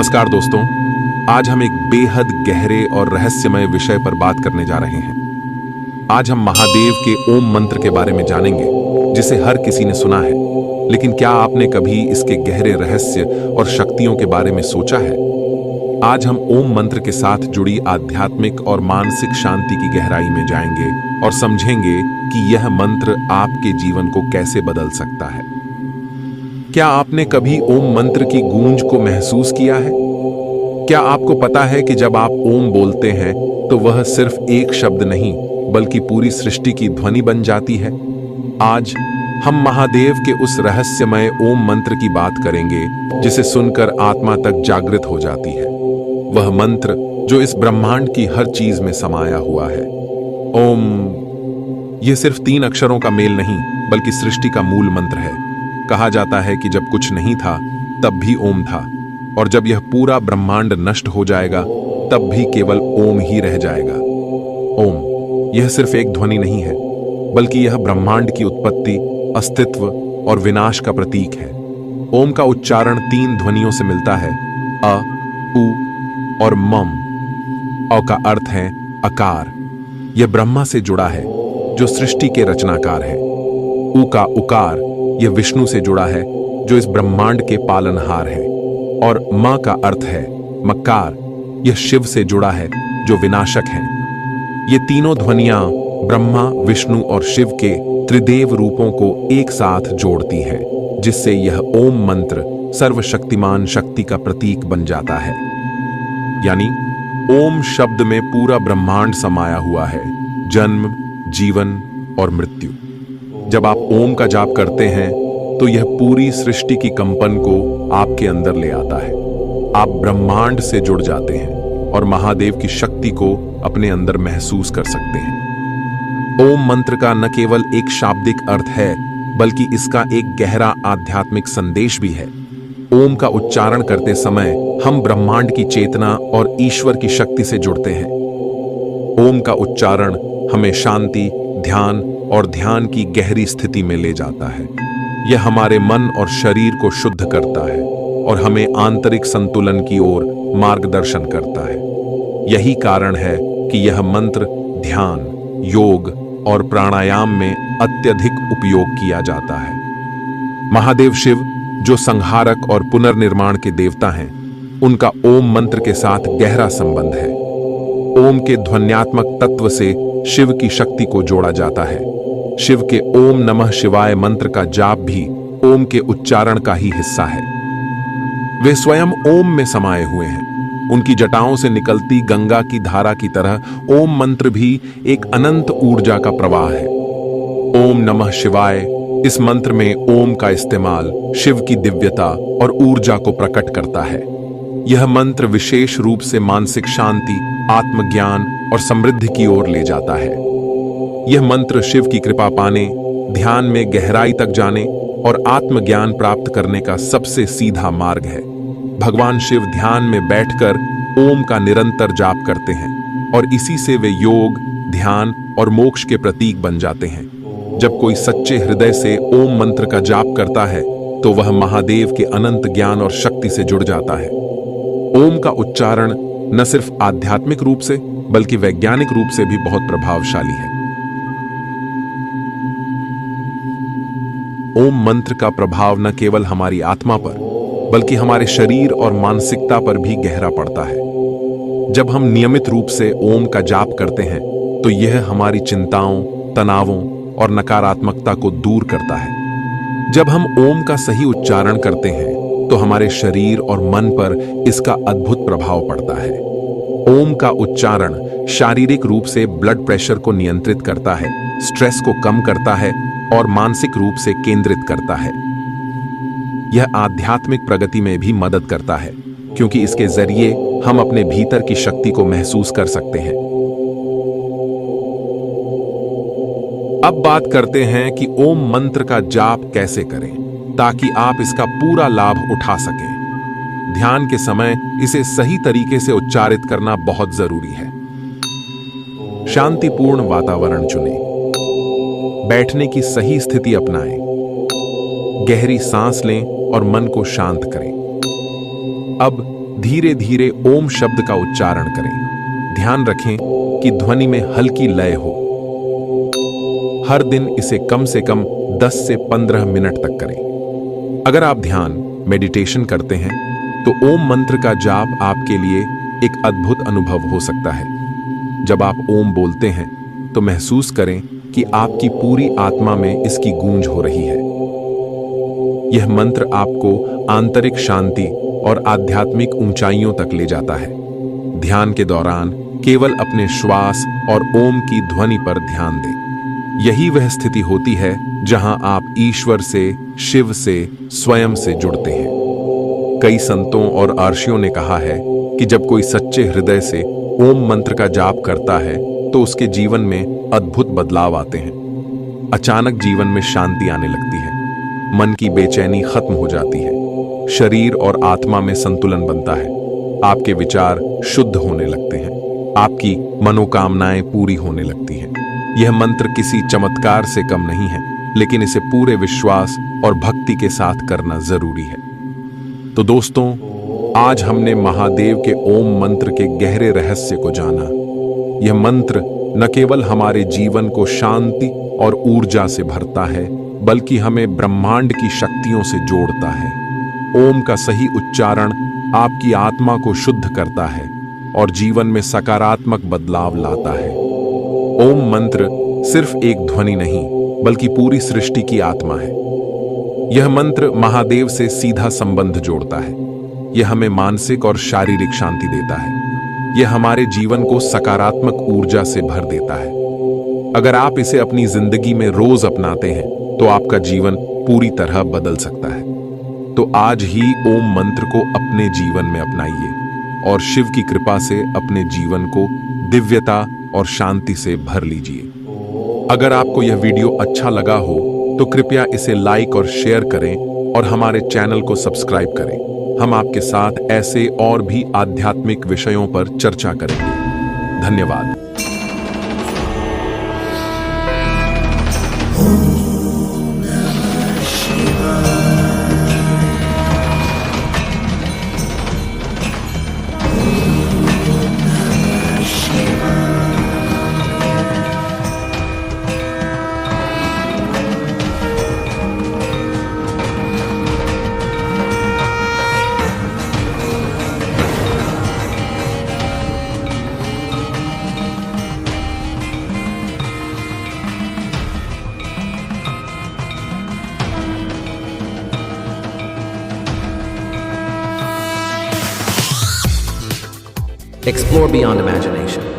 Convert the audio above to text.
नमस्कार दोस्तों, आज हम एक बेहद गहरे और रहस्यमय विषय पर बात करने जा रहे हैं। आज हम महादेव के ओम मंत्र के बारे में जानेंगे, जिसे हर किसी ने सुना है, लेकिन क्या आपने कभी इसके गहरे रहस्य और शक्तियों के बारे में सोचा है? आज हम ओम मंत्र के साथ जुड़ी आध्यात्मिक और मानसिक शांति की गहराई में जाएंगे और समझेंगे कि यह मंत्र आपके जीवन को कैसे बदल सकता है। क्या आपने कभी ओम मंत्र की गूंज को महसूस किया है? क्या आपको पता है कि जब आप ओम बोलते हैं तो वह सिर्फ एक शब्द नहीं बल्कि पूरी सृष्टि की ध्वनि बन जाती है? आज हम महादेव के उस रहस्यमय ओम मंत्र की बात करेंगे जिसे सुनकर आत्मा तक जागृत हो जाती है। वह मंत्र जो इस ब्रह्मांड की हर चीज में समाया हुआ है। ओम यह सिर्फ 3 अक्षरों का मेल नहीं बल्कि सृष्टि का मूल मंत्र है। कहा जाता है कि जब कुछ नहीं था तब भी ओम था, और जब यह पूरा ब्रह्मांड नष्ट हो जाएगा तब भी केवल ओम ही रह जाएगा। ओम यह सिर्फ एक ध्वनि नहीं है बल्कि यह ब्रह्मांड की उत्पत्ति, अस्तित्व और विनाश का प्रतीक है। ओम का उच्चारण 3 ध्वनियों से मिलता है, अ, उ और मम। औ का अर्थ है आकार, यह ब्रह्मा से जुड़ा है जो सृष्टि के रचनाकार है। उ का उकार यह विष्णु से जुड़ा है जो इस ब्रह्मांड के पालनहार है। और म का अर्थ है मक्कार, यह शिव से जुड़ा है जो विनाशक है। ये तीनों ध्वनियां ब्रह्मा, विष्णु और शिव के त्रिदेव रूपों को एक साथ जोड़ती है, जिससे यह ओम मंत्र सर्वशक्तिमान शक्ति का प्रतीक बन जाता है। यानी ओम शब्द में पूरा ब्रह्मांड समाया हुआ है, जन्म, जीवन और मृत्यु। जब आप ओम का जाप करते हैं तो यह पूरी सृष्टि की कंपन को आपके अंदर ले आता है। आप ब्रह्मांड से जुड़ जाते हैं और महादेव की शक्ति को अपने अंदर महसूस कर सकते हैं। ओम मंत्र का न केवल एक शाब्दिक अर्थ है बल्कि इसका एक गहरा आध्यात्मिक संदेश भी है। ओम का उच्चारण करते समय हम ब्रह्मांड की चेतना और ईश्वर की शक्ति से जुड़ते हैं। ओम का उच्चारण हमें शांति, ध्यान और ध्यान की गहरी स्थिति में ले जाता है। यह हमारे मन और शरीर को शुद्ध करता है और हमें आंतरिक संतुलन की ओर मार्गदर्शन करता है। यही कारण है कि यह मंत्र ध्यान, योग और प्राणायाम में अत्यधिक उपयोग किया जाता है। महादेव शिव, जो संहारक और पुनर्निर्माण के देवता हैं, उनका ओम मंत्र के साथ गहरा संबंध है। ओम के ध्वन्यात्मक तत्व से शिव की शक्ति को जोड़ा जाता है। शिव के ओम नमः शिवाय मंत्र का जाप भी ओम के उच्चारण का ही हिस्सा है। वे स्वयं ओम में समाये हुए हैं। उनकी जटाओं से निकलती गंगा की धारा की तरह ओम मंत्र भी एक अनंत ऊर्जा का प्रवाह है। ओम नमः शिवाय, इस मंत्र में ओम का इस्तेमाल शिव की दिव्यता और ऊर्जा को प्रकट करता है। यह मंत्र विशेष रूप से मानसिक शांति, आत्मज्ञान और समृद्धि की ओर ले जाता है। यह मंत्र शिव की कृपा पाने, ध्यान में गहराई तक जाने और आत्मज्ञान प्राप्त करने का सबसे सीधा मार्ग है। भगवान शिव ध्यान में बैठकर ओम का निरंतर जाप करते हैं और इसी से वे योग, ध्यान और मोक्ष के प्रतीक बन जाते हैं। जब कोई सच्चे हृदय से ओम मंत्र का जाप करता है तो वह महादेव के अनंत ज्ञान और शक्ति से जुड़ जाता है। ओम का उच्चारण न सिर्फ आध्यात्मिक रूप से बल्कि वैज्ञानिक रूप से भी बहुत प्रभावशाली है। ओम मंत्र का प्रभाव न केवल हमारी आत्मा पर बल्कि हमारे शरीर और मानसिकता पर भी गहरा पड़ता है। जब हम नियमित रूप से ओम का जाप करते हैं तो यह हमारी चिंताओं, तनावों और नकारात्मकता को दूर करता है। जब हम ओम का सही उच्चारण करते हैं तो हमारे शरीर और मन पर इसका अद्भुत प्रभाव पड़ता है। ओम का उच्चारण शारीरिक रूप से ब्लड प्रेशर को नियंत्रित करता है, स्ट्रेस को कम करता है और मानसिक रूप से केंद्रित करता है। यह आध्यात्मिक प्रगति में भी मदद करता है क्योंकि इसके जरिए हम अपने भीतर की शक्ति को महसूस कर सकते हैं। अब बात करते हैं कि ओम मंत्र का जाप कैसे करें ताकि आप इसका पूरा लाभ उठा सकें। ध्यान के समय इसे सही तरीके से उच्चारित करना बहुत जरूरी है। शांतिपूर्ण वातावरण चुनें, बैठने की सही स्थिति अपनाएं, गहरी सांस लें और मन को शांत करें। अब धीरे धीरे ओम शब्द का उच्चारण करें। ध्यान रखें कि ध्वनि में हल्की लय हो। हर दिन इसे कम से कम 10 से 15 मिनट तक करें। अगर आप ध्यान मेडिटेशन करते हैं तो ओम मंत्र का जाप आपके लिए एक अद्भुत अनुभव हो सकता है। जब आप ओम बोलते हैं तो महसूस करें कि आपकी पूरी आत्मा में इसकी गूंज हो रही है। यह मंत्र आपको आंतरिक शांति और आध्यात्मिक ऊंचाइयों तक ले जाता है। ध्यान के दौरान केवल अपने श्वास और ओम की ध्वनि पर ध्यान दें। यही वह स्थिति होती है जहां आप ईश्वर से, शिव से, स्वयं से जुड़ते हैं। कई संतों और अर्षियों ने कहा है कि जब कोई सच्चे हृदय से ओम मंत्र का जाप करता है तो उसके जीवन में अद्भुत बदलाव आते हैं। अचानक जीवन में शांति आने लगती है, मन की बेचैनी खत्म हो जाती है, शरीर और आत्मा में संतुलन बनता है, आपके विचार शुद्ध होने लगते हैं, आपकी मनोकामनाएं पूरी होने लगती हैं। यह मंत्र किसी चमत्कार से कम नहीं है, लेकिन इसे पूरे विश्वास और भक्ति के साथ करना जरूरी है। तो दोस्तों, आज हमने महादेव के ओम मंत्र के गहरे रहस्य को जाना। यह मंत्र न केवल हमारे जीवन को शांति और ऊर्जा से भरता है, बल्कि हमें ब्रह्मांड की शक्तियों से जोड़ता है। ओम का सही उच्चारण आपकी आत्मा को शुद्ध करता है और जीवन में सकारात्मक बदलाव लाता है। ओम मंत्र सिर्फ एक ध्वनि नहीं, बल्कि पूरी सृष्टि की आत्मा है। यह मंत्र महादेव से सीधा संबंध जोड़ता है। यह हमें मानसिक और शारीरिक शांति देता है। यह हमारे जीवन को सकारात्मक ऊर्जा से भर देता है। अगर आप इसे अपनी जिंदगी में रोज अपनाते हैं तो आपका जीवन पूरी तरह बदल सकता है। तो आज ही ओम मंत्र को अपने जीवन में अपनाइए और शिव की कृपा से अपने जीवन को दिव्यता और शांति से भर लीजिए। अगर आपको यह वीडियो अच्छा लगा हो तो कृपया इसे लाइक और शेयर करें और हमारे चैनल को सब्सक्राइब करें। हम आपके साथ ऐसे और भी आध्यात्मिक विषयों पर चर्चा करेंगे। धन्यवाद। Explore beyond imagination.